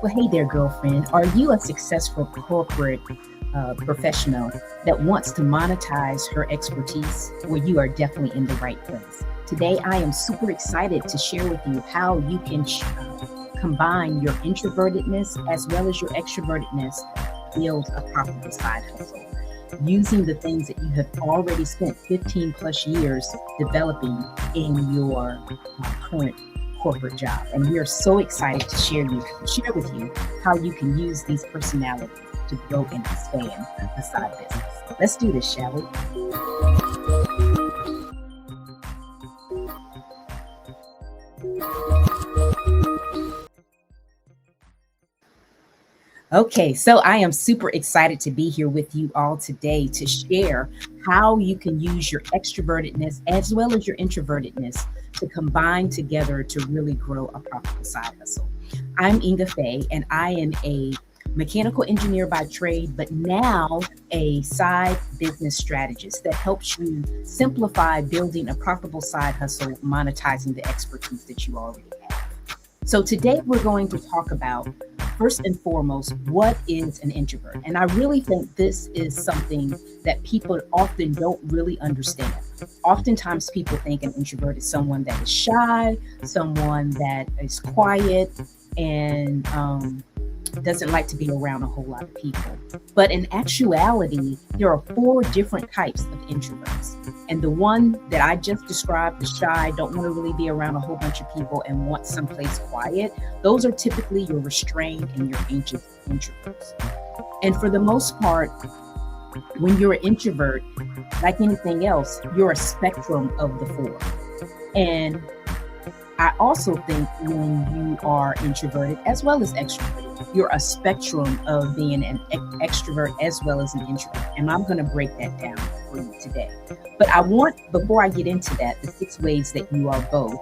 Well, hey there, girlfriend. Are you a successful corporate professional that wants to monetize her expertise? Well, you are definitely in the right place. Today, I am super excited to share with you how you can combine your introvertedness as well as your extrovertedness to build a profitable side hustle using the things that you have already spent 15 plus years developing in your current corporate job. And we are so excited to share with you how you can use these personalities to grow and expand a side business. Let's do this, shall we? Okay, so I am super excited to be here with you all today to share how you can use your extrovertedness as well as your introvertedness to combine together to really grow a profitable side hustle. I'm Ingafay, and I am a mechanical engineer by trade, but now a side business strategist that helps you simplify building a profitable side hustle, monetizing the expertise that you already have. So today we're going to talk about, first and foremost, what is an introvert? And I really think this is something that people often don't really understand. Oftentimes people think an introvert is someone that is shy, someone that is quiet, and doesn't like to be around a whole lot of people. But in actuality, there are 4 different types of introverts. And the one that I just described, the shy, don't want to really be around a whole bunch of people and want someplace quiet, those are typically your restrained and your anxious introverts. And for the most part, when you're an introvert, like anything else, you're a spectrum of the 4. And I also think when you are introverted as well as extroverted, you're a spectrum of being an extrovert as well as an introvert. And I'm going to break that down for you today. But before I get into that, the 6 ways that you are both,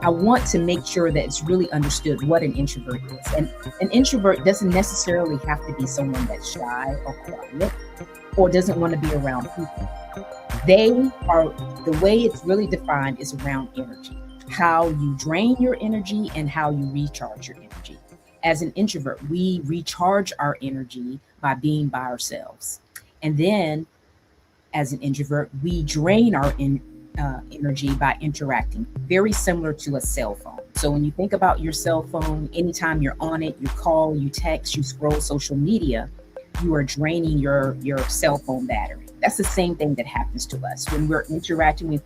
I want to make sure that it's really understood what an introvert is. And an introvert doesn't necessarily have to be someone that's shy or quiet or doesn't want to be around people. The way it's really defined is around energy, how you drain your energy and how you recharge your energy. As an introvert, we recharge our energy by being by ourselves. And then as an introvert, we drain our energy by interacting, very similar to a cell phone. So when you think about your cell phone, anytime you're on it, you call, you text, you scroll social media, you are draining your cell phone battery. That's the same thing that happens to us when we're interacting with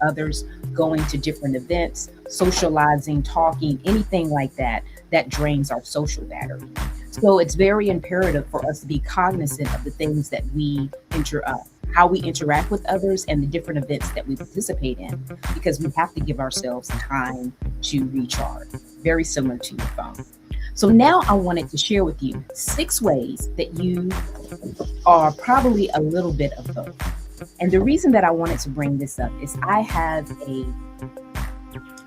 others, going to different events, socializing, talking, anything like that drains our social battery. So it's very imperative for us to be cognizant of the things that how we interact with others and the different events that we participate in, because we have to give ourselves time to recharge, very similar to your phone. So now I wanted to share with you 6 ways that you are probably a little bit of both. And the reason that I wanted to bring this up is I have a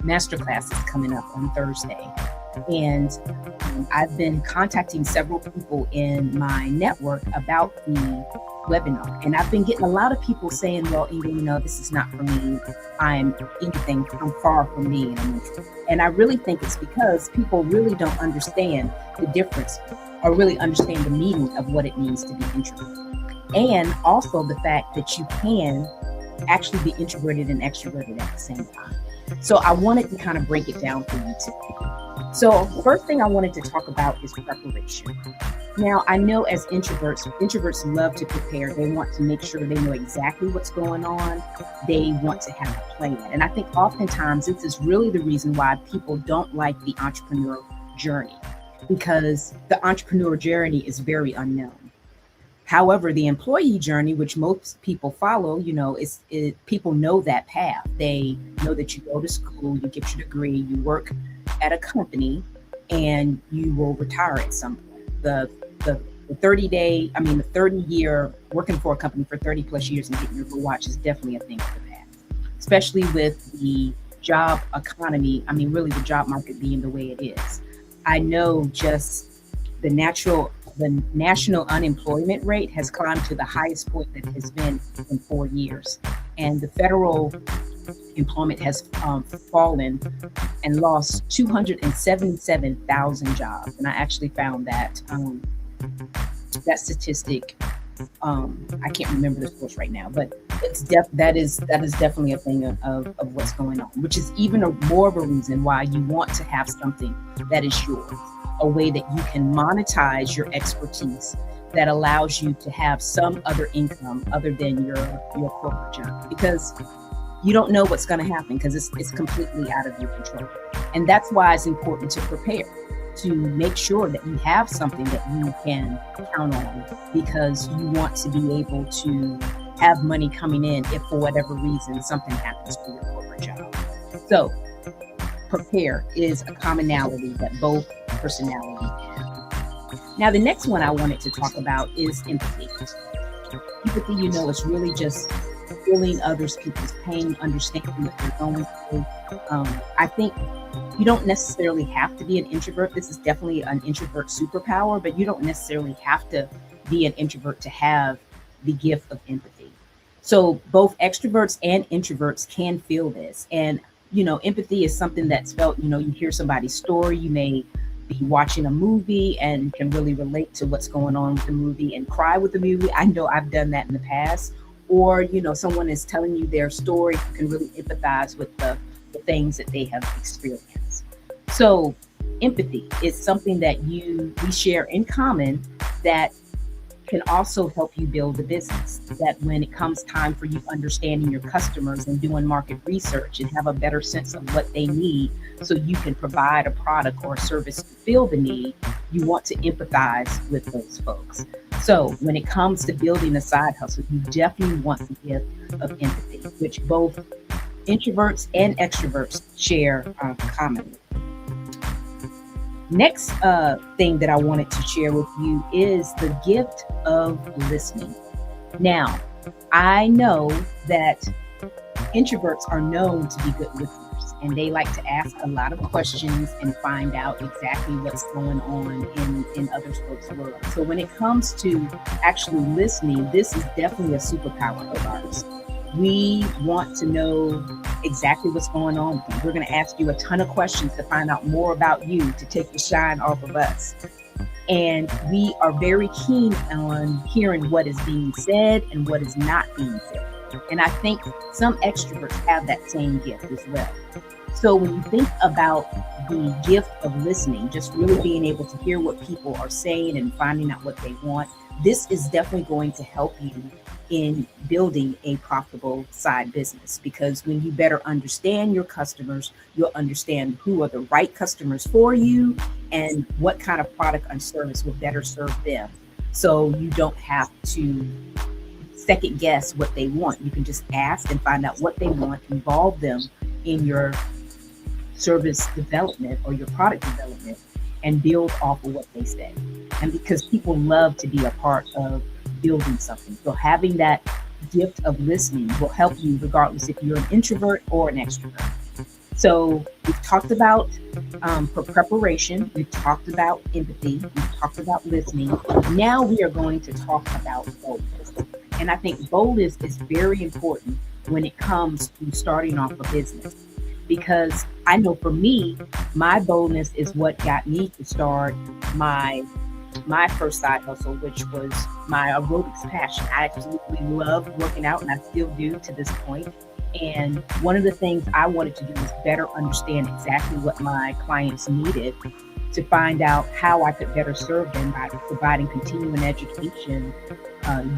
masterclass that's coming up on Thursday. And I've been contacting several people in my network about the webinar. And I've been getting a lot of people saying, well, Inga, this is not for me. I'm far from being an introvert. And I really think it's because people really don't understand the difference or really understand the meaning of what it means to be introverted. And also the fact that you can actually be introverted and extroverted at the same time. So I wanted to kind of break it down for you today. So first thing I wanted to talk about is preparation. Now, I know as introverts love to prepare. They want to make sure they know exactly what's going on. They want to have a plan. And I think oftentimes this is really the reason why people don't like the entrepreneur journey, because the entrepreneur journey is very unknown. However, the employee journey, which most people follow, people know that path. They know that you go to school, you get your degree, you work at a company, and you will retire at some point. The 30-year working for a company for 30 plus years and getting your blue watch is definitely a thing of the past, especially with the job economy. Really the job market being the way it is. I know just the national unemployment rate has climbed to the highest point that it has been in 4 years. And the federal employment has fallen and lost 277,000 jobs. And I actually found that that statistic. I can't remember the source right now, but that is definitely a thing of what's going on, which is even more of a reason why you want to have something that is yours, a way that you can monetize your expertise that allows you to have some other income other than your corporate job, because you don't know what's going to happen, because it's completely out of your control. And that's why it's important to prepare, to make sure that you have something that you can count on, because you want to be able to have money coming in if for whatever reason something happens to your corporate job. So prepare is a commonality that both personalities have. Now, the next one I wanted to talk about is empathy. Empathy, is really just feeling others people's pain, understanding what they're going through. I think you don't necessarily have to be an introvert. This is definitely an introvert superpower, but you don't necessarily have to be an introvert to have the gift of empathy. So both extroverts and introverts can feel this. And, empathy is something that's felt, you hear somebody's story, you may be watching a movie and can really relate to what's going on with the movie and cry with the movie. I know I've done that in the past. Or, someone is telling you their story, you can really empathize with the things that they have experienced. So empathy is something that we share in common that can also help you build a business. That when it comes time for you understanding your customers and doing market research and have a better sense of what they need so you can provide a product or a service to fill the need, you want to empathize with those folks. So when it comes to building a side hustle, you definitely want the gift of empathy, which both introverts and extroverts share commonly. Next thing that I wanted to share with you is the gift of listening. Now, I know that introverts are known to be good listeners, and they like to ask a lot of questions and find out exactly what's going on in other folks' world. So when it comes to actually listening, this is definitely a superpower of ours. We want to know exactly what's going on with you. We're going to ask you a ton of questions to find out more about you, to take the shine off of us. And we are very keen on hearing what is being said and what is not being said. And I think some extroverts have that same gift as well. So when you think about the gift of listening, just really being able to hear what people are saying and finding out what they want, this is definitely going to help you in building a profitable side business, because when you better understand your customers, you'll understand who are the right customers for you and what kind of product and service will better serve them. So you don't have to second guess what they want. You can just ask and find out what they want, involve them in your service development or your product development, and build off of what they say. And because people love to be a part of building something. So having that gift of listening will help you regardless if you're an introvert or an extrovert. So we've talked about preparation, we've talked about empathy, we've talked about listening. Now we are going to talk about boldness. And I think boldness is very important when it comes to starting off a business, because I know for me, my boldness is what got me to start my first side hustle, which was my aerobics passion. I absolutely love working out, and I still do to this point. And one of the things I wanted to do was better understand exactly what my clients needed, to find out how I could better serve them by providing continuing education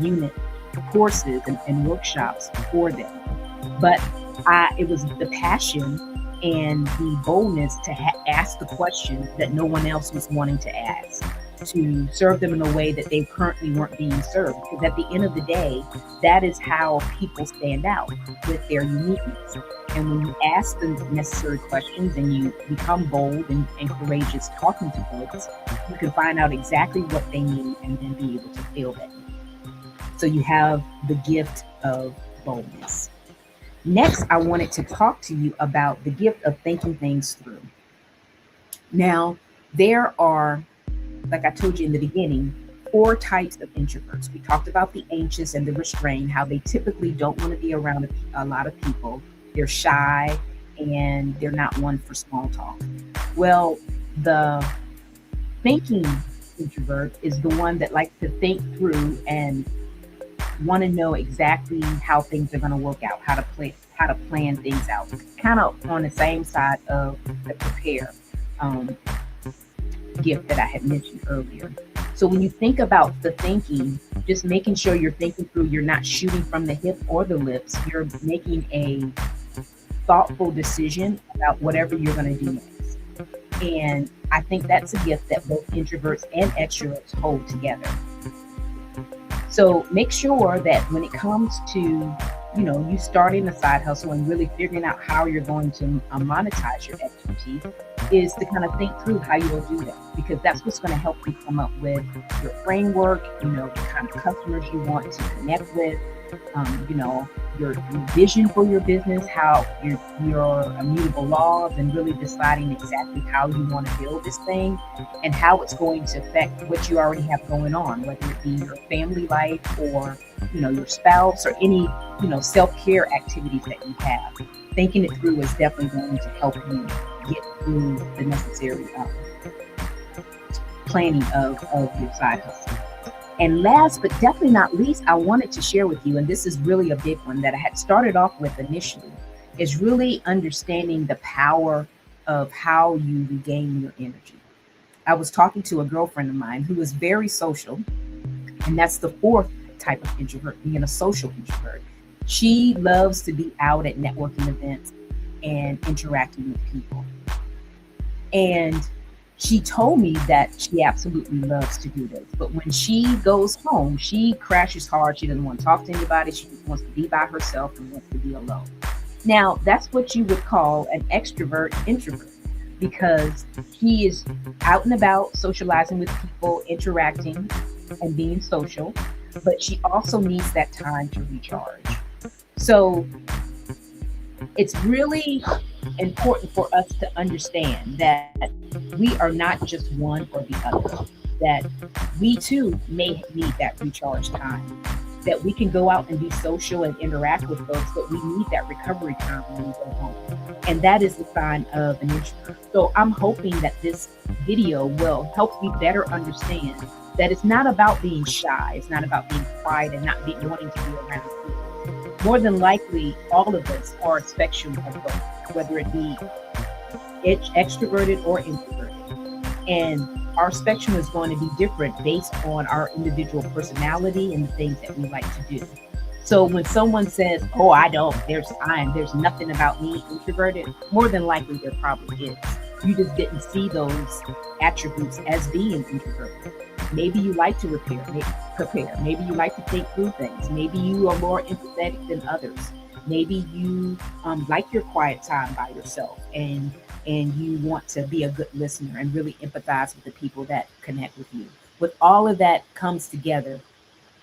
unit courses and workshops for them. But it was the passion and the boldness to ask the questions that no one else was wanting to ask, to serve them in a way that they currently weren't being served. Because at the end of the day, that is how people stand out, with their uniqueness. And when you ask the necessary questions and you become bold and courageous talking to folks, you can find out exactly what they need and then be able to fill that need. So you have the gift of boldness. Next, I wanted to talk to you about the gift of thinking things through. Now, there are, like I told you in the beginning, 4 types of introverts. We talked about the anxious and the restrained, how they typically don't want to be around a lot of people. they're shy, and they're not one for small talk. Well, the thinking introvert is the one that likes to think through and want to know exactly how things are going to work out, how to plan things out. Kind of on the same side of the prepare um, gift that I had mentioned earlier. So when you think about the thinking, just making sure you're thinking through, you're not shooting from the hip or the lips, you're making a thoughtful decision about whatever you're going to do next. And I think that's a gift that both introverts and extroverts hold together. So make sure that when it comes to, you starting a side hustle and really figuring out how you're going to monetize your expertise, is to kind of think through how you will do that, because that's what's going to help you come up with your framework, the kind of customers you want to connect with, your vision for your business, how your immutable laws, and really deciding exactly how you want to build this thing and how it's going to affect what you already have going on, whether it be your family life or your spouse or any self-care activities that you have. Thinking it through is definitely going to help you get through the necessary planning of your side hustle. And last but definitely not least, I wanted to share with you, and this is really a big one that I had started off with initially, is really understanding the power of how you regain your energy. I was talking to a girlfriend of mine who is very social, and that's the fourth type of introvert, being a social introvert. She loves to be out at networking events and interacting with people. And she told me that she absolutely loves to do this. But when she goes home, she crashes hard. She doesn't want to talk to anybody. She just wants to be by herself and wants to be alone. Now, that's what you would call an extrovert introvert, because she is out and about socializing with people, interacting and being social, but she also needs that time to recharge. So it's really important for us to understand that we are not just one or the other, that we too may need that recharge time, that we can go out and be social and interact with folks, but we need that recovery time when we go home. And that is the sign of an introvert. So I'm hoping that this video will help you better understand that it's not about being shy. It's not about being quiet and not wanting to be around people. More than likely, all of us are a spectrum of both, whether it be extroverted or introverted. And our spectrum is going to be different based on our individual personality and the things that we like to do. So when someone says, "Oh, there's nothing about me introverted," more than likely there probably is. You just didn't see those attributes as being introverted. Maybe you like to prepare. Maybe you like to think through things. Maybe you are more empathetic than others. Maybe you like your quiet time by yourself, and you want to be a good listener and really empathize with the people that connect with you. With all of that comes together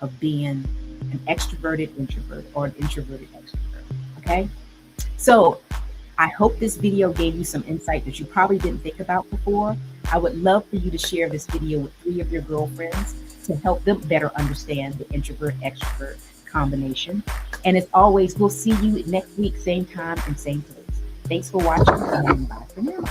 of being an extroverted introvert or an introverted extrovert. Okay, so I hope this video gave you some insight that you probably didn't think about before. I would love for you to share this video with 3 of your girlfriends to help them better understand the introvert-extrovert combination. And as always, we'll see you next week, same time and same place. Thanks for watching, and bye for now.